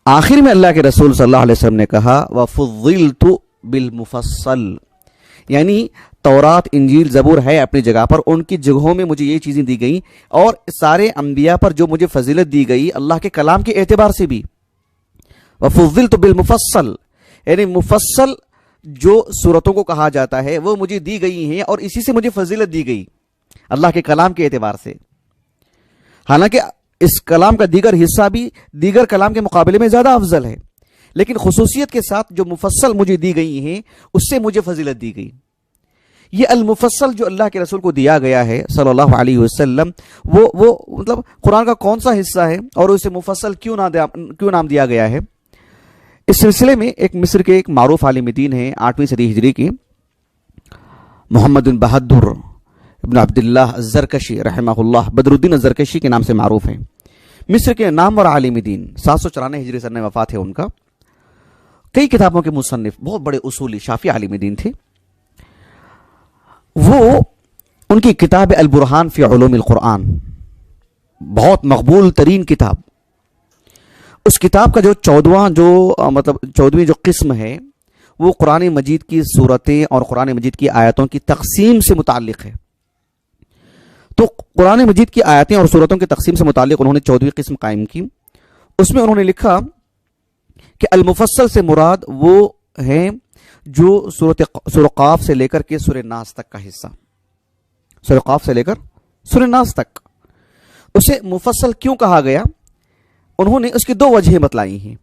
آخر میں اللہ کے رسول صلی اللہ علیہ وسلم نے کہا وَفُضِّلْتُ بِالْمُفَصَّل، یعنی تورات انجیل زبور ہے اپنی جگہ پر، ان کی جگہوں میں مجھے یہ چیزیں دی گئیں، اور سارے انبیاء پر جو مجھے فضیلت دی گئی اللہ کے کلام کے اعتبار سے بھی، وَفُضِّلْتُ بِالْمُفَصَّل، یعنی مفصل جو صورتوں کو کہا جاتا ہے وہ مجھے دی گئی ہیں اور اسی سے مجھے فضیلت دی گئی اللہ کے کلام کے اعتبار سے، حالانکہ اس کلام کا دیگر حصہ بھی دیگر کلام کے مقابلے میں زیادہ افضل ہے، لیکن خصوصیت کے ساتھ جو مفصل مجھے دی گئی ہیں اس سے مجھے فضیلت دی گئی۔ یہ المفصل جو اللہ کے رسول کو دیا گیا ہے صلی اللہ علیہ وسلم، وہ مطلب قرآن کا کون سا حصہ ہے اور اسے مفصل کیوں نام دیا گیا ہے؟ اس سلسلے میں ایک مصر کے ایک معروف عالم دین ہیں 8ویں صدی ہجری کے، محمد بن بہادر ابن عبداللہ الزرکشی رحمہ اللہ، بدر الدین الزرکشی کے نام سے معروف ہیں، مصر کے نامور عالم دین، 794 ہجری سن وفات ہے ان کا، کئی کتابوں کے مصنف، بہت بڑے اصولی شافعی عالم دین تھے۔ وہ ان کی کتاب البرہان فی علوم القرآن بہت مقبول ترین کتاب، اس کتاب کا جو 14ویں جو قسم ہے وہ قرآن مجید کی صورتیں اور قرآن مجید کی آیتوں کی تقسیم سے متعلق ہے۔ تو قرآن مجید کی آیتیں اور صورتوں کی تقسیم سے متعلق انہوں نے 14ویں قسم قائم کی، اس میں انہوں نے لکھا کہ المفصل سے مراد وہ ہیں جو سورہ قاف سے لے کر کے سورہ ناس تک کا حصہ، سورہ قاف سے لے کر سورہ ناس تک، اسے مفصل کیوں کہا گیا؟ انہوں نے اس کی 2 وجہیں بتلائی ہیں۔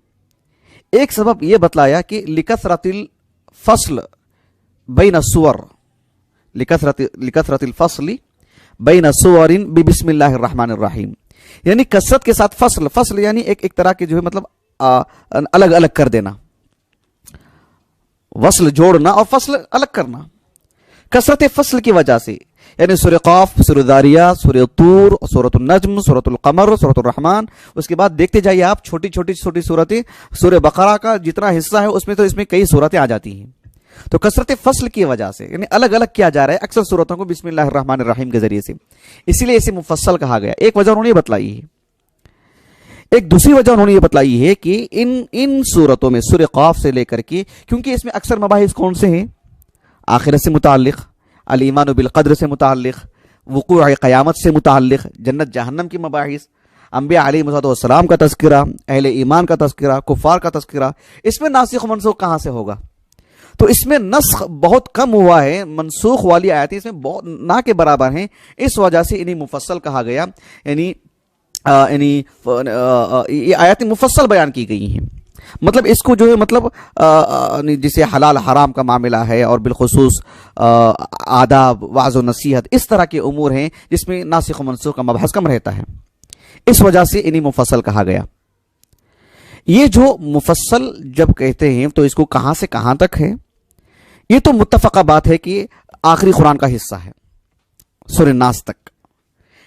ایک سبب یہ بتلایا کہ لکثرت الفصل بین السور، لکثرت الفصل بین سور بسم اللہ الرحمن الرحیم، یعنی کثرت کے ساتھ فصل یعنی ایک طرح کے جو ہے مطلب الگ الگ کر دینا، وصل جوڑنا اور فصل الگ کرنا، کثرت فصل کی وجہ سے، یعنی سورہ قاف، سورہ ذاریات، سورہ طور، سورۃ النجم، سورۃ القمر، سورۃ الرحمن، اس کے بعد دیکھتے جائیے آپ چھوٹی صورتیں، سورہ بقرہ کا جتنا حصہ ہے اس میں کئی صورتیں آ جاتی ہیں، تو کثرت فصل کی وجہ سے یعنی الگ الگ کیا جا رہا ہے اکثر صورتوں کو بسم اللہ الرحمن الرحیم کے ذریعے سے، اسی لیے اسے مفصل کہا گیا۔ ایک وجہ انہوں نے یہ بتلائی ہے۔ ایک دوسری وجہ انہوں نے یہ بتلائی ہے کہ ان صورتوں میں سورہ قاف سے لے کر کے، کیونکہ اس میں اکثر مباحث کون سے ہیں؟ آخرت سے متعلق، الایمان بالقدر سے متعلق، وقوع قیامت سے متعلق، جنت جہنم کی مباحث، انبیاء علیہ السلام کا تذکرہ، اہل ایمان کا تذکرہ، کفار کا تذکرہ، اس میں ناسخ و منسوخ کہاں سے ہوگا؟ تو اس میں نسخ بہت کم ہوا ہے، منسوخ والی آیتیں اس میں بہت نہ کے برابر ہیں، اس وجہ سے انہیں مفصل کہا گیا، یعنی یہ آیتیں مفصل بیان کی گئی ہیں۔ مطلب اس کو جو ہے مطلب جسے حلال حرام کا معاملہ ہے اور بالخصوص آداب، وعظ و نصیحت، اس طرح کے امور ہیں جس میں ناسخ و منسوخ کا مبحث کم رہتا ہے، اس وجہ سے انہیں مفصل کہا گیا۔ یہ جو مفصل جب کہتے ہیں تو اس کو کہاں سے کہاں تک ہے؟ یہ تو متفقہ بات ہے کہ آخری قرآن کا حصہ ہے سورہ ناس تک،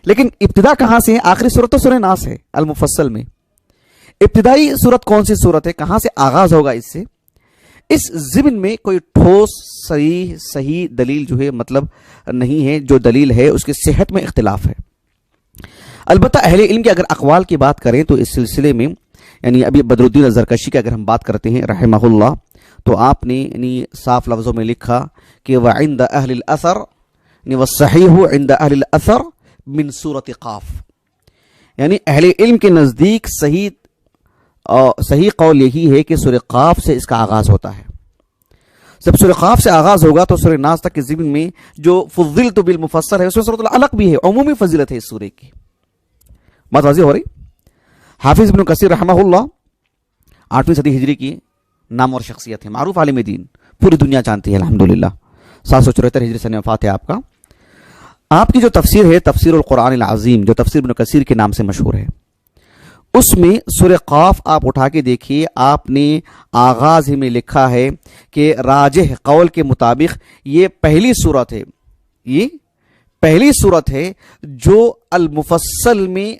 لیکن ابتدا کہاں سے ہے؟ آخری صورت تو سورہ ناس ہے المفصل میں، ابتدائی صورت کون سی صورت ہے؟ کہاں سے آغاز ہوگا اس سے؟ اس ضمن میں کوئی ٹھوس صحیح دلیل جو ہے مطلب نہیں ہے، جو دلیل ہے اس کی صحت میں اختلاف ہے۔ البتہ اہل علم کے اگر اقوال کی بات کریں تو اس سلسلے میں یعنی ابھی بدر الدین الزرکشی کی اگر ہم بات کرتے ہیں رحمہ اللہ، تو آپ نے یعنی صاف لفظوں میں لکھا کہ وعند اہل الاثر یعنی والصحیح عند اہل الاثر من سورۃ قاف، یعنی اہل علم کے نزدیک صحیح قول یہی ہے کہ سورہ قاف سے اس کا آغاز ہوتا ہے۔ جب سورہ قاف سے آغاز ہوگا تو سورہ ناس تک کے ضمن میں جو فضلت بالمفصل ہے اس میں سورۃ العلق بھی ہے، عمومی فضیلت ہے اس سورے کی، بات واضح ہو رہی۔ حافظ ابن کثیر رحمہ اللہ 8ویں صدی ہجری کی نام اور شخصیت ہے، معروف عالم دین، پوری دنیا جانتی ہے الحمدللہ، 774 ہجری سن وفات ہے آپ کا۔ آپ کی جو تفسیر ہے تفسیر القرآن العظیم، جو تفسیر ابن کثیر کے نام سے مشہور ہے، اس میں سورہ قاف آپ اٹھا کے دیکھیے، آپ نے آغاز ہی میں لکھا ہے کہ راجح قول کے مطابق یہ پہلی صورت ہے، یہ پہلی صورت ہے جو المفصل میں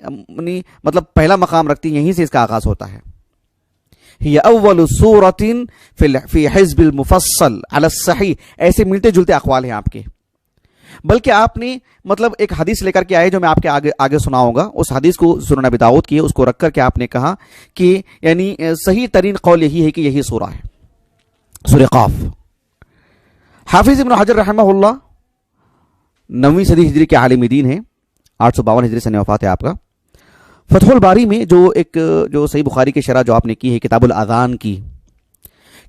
مطلب پہلا مقام رکھتی ہے، یہیں سے اس کا آغاز ہوتا ہے۔ ہی اول سورۃ فی حزب المفصل علی الصحیح، ایسے ملتے جلتے اقوال ہیں آپ کے، بلکہ آپ نے مطلب ایک حدیث لے کر کے آئے جو میں آپ کے آگے سناؤں گا. اس حدیث کو سنن ابی داؤد کی ہے, اس کو رکھ کر کے آپ نے کہا کہ یعنی صحیح ترین قول یہی ہے کہ یہی سورہ ہے, سورہ قاف. حافظ ابن حجر رحمہ اللہ 9ویں صدی ہجری کے عالم دین ہیں, 852 ہجری سن وفات ہے آپ کا. فتح الباری میں جو صحیح بخاری کی شرح جو آپ نے کی ہے کتاب الاذان کی,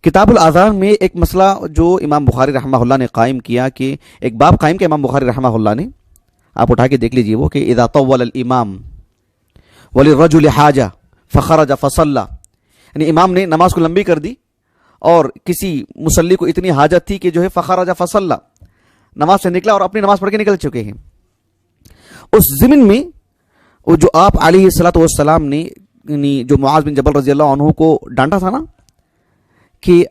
کتاب الاذان میں ایک مسئلہ جو امام بخاری رحمہ اللہ نے قائم کیا, کہ ایک باب قائم کیا امام بخاری رحمہ اللہ نے, آپ اٹھا کے دیکھ لیجئے وہ, کہ اذا طول الامام وللرجل حاجہ فخرج فصلى, یعنی امام نے نماز کو لمبی کر دی اور کسی مصلی کو اتنی حاجت تھی کہ جو ہے فخرج فصلى, نماز سے نکلا اور اپنی نماز پڑھ کے نکل چکے ہیں. اس ضمن میں جو آپ علیہ الصلوۃ والسلام نے یعنی جو معاذ بن جبل رضی اللہ عنہ کو ڈانٹا تھا نا کہ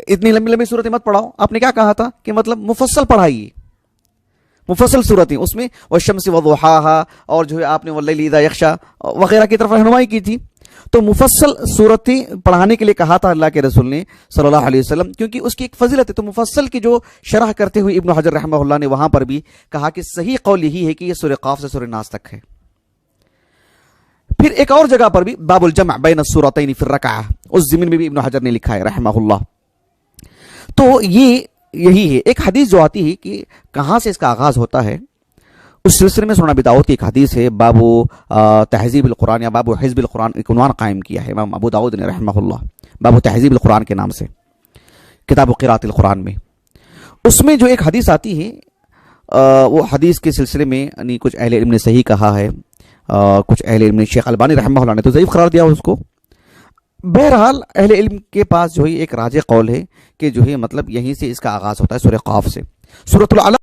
اتنی لمبی لمبی صورتیں مت پڑھاؤ, آپ نے کیا کہا تھا کہ مطلب مفصل پڑھائیے, مفصل صورتیں, اس میں والشمس وضحاها اور جو ہے آپ نے واللیل اذا یغشی وغیرہ کی طرف رہنمائی کی تھی. تو مفصل صورتیں پڑھانے کے لیے کہا تھا اللہ کے رسول نے صلی اللہ علیہ وسلم, کیونکہ اس کی ایک فضیلت ہے. تو مفصل کی جو شرح کرتے ہوئے ابن حجر رحمہ اللہ نے وہاں پر بھی کہا کہ صحیح قول یہی ہے کہ یہ سورہ قاف سے سورہ ناس تک ہے. پھر ایک اور جگہ پر بھی باب الجمع بین السورتین فی الرکعہ, اس ضمن میں بھی ابن حجر نے لکھا ہے رحمہ اللہ. تو یہی ہے. ایک حدیث جو آتی ہے کہ کہاں سے اس کا آغاز ہوتا ہے, اس سلسلے میں سنن ابی داؤد کی ایک حدیث ہے, باب تہذیب القرآن یا باب حزب القرآن, ایک عنوان قائم کیا ہے امام ابو داؤد نے رحمہ اللہ, باب تہذیب القرآن کے نام سے, کتاب قراءۃ القرآن میں. اس میں جو ایک حدیث آتی ہے وہ حدیث کے سلسلے میں یعنی کچھ اہل علم نے صحیح کہا ہے, کچھ اہل علم نے, شیخ البانی رحمہ اللہ نے تو ضعیف قرار دیا اس کو. بہرحال اہل علم کے پاس جو ہے ایک راجح قول ہے کہ جو ہے مطلب یہیں سے اس کا آغاز ہوتا ہے سورہ قاف سے. سورۃ العلق